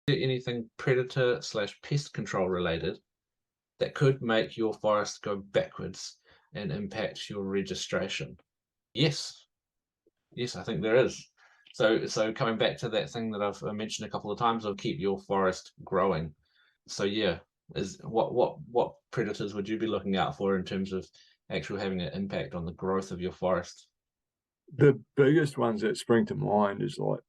Anything predator slash pest control related that could make your forest go backwards and impact your registration? Yes, yes, I think there is. So coming back to that thing that I've mentioned a couple of times of keep your forest growing. So yeah, is what predators would you be looking out for in terms of actually having an impact on the growth of your forest? The biggest ones that spring to mind is like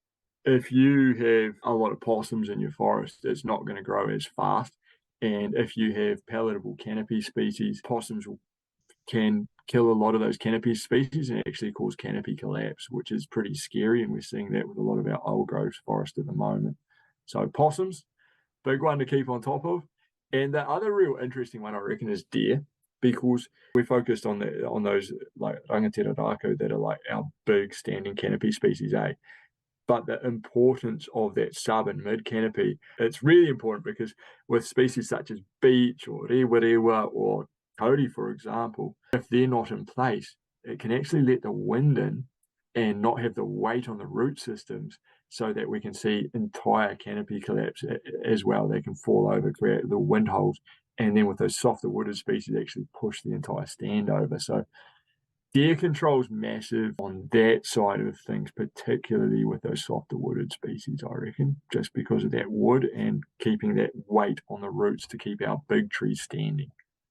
if you have a lot of possums in your forest, it's not going to grow as fast. And if you have palatable canopy species, can kill a lot of those canopy species and actually cause canopy collapse, which is pretty scary. And we're seeing that with a lot of our old growth forest at the moment. So possums, big one to keep on top of. And the other real interesting one, I reckon, is deer, because we're focused on those like rangatira rako that are like our big standing canopy species, eh? But the importance of that sub and mid canopy, it's really important because with species such as beech or rewa or kauri, for example, if they're not in place, it can actually let the wind in and not have the weight on the root systems so that we can see entire canopy collapse as well. They can fall over, create the wind holes, and then with those softer wooded species actually push the entire stand over. So deer control is massive on that side of things, particularly with those softer wooded species, I reckon, just because of that wood and keeping that weight on the roots to keep our big trees standing.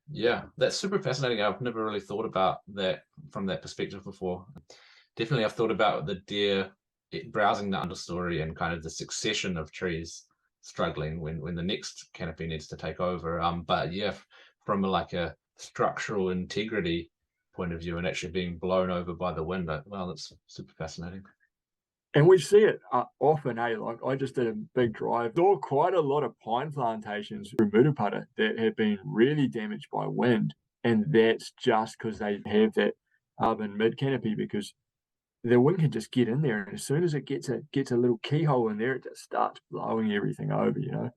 Yeah, that's super fascinating. I've never really thought about that from that perspective before. Definitely, I've thought about the deer browsing the understory and kind of the succession of trees struggling when the next canopy needs to take over. But yeah, from like a structural integrity point of view and actually being blown over by the wind, well, that's super fascinating. And we see it often, eh? Like I just did a big drive, saw quite a lot of pine plantations through Murupara that have been really damaged by wind. And that's just because they have that urban mid canopy because the wind can just get in there. And as soon as it gets a little keyhole in there, it just starts blowing everything over, you know?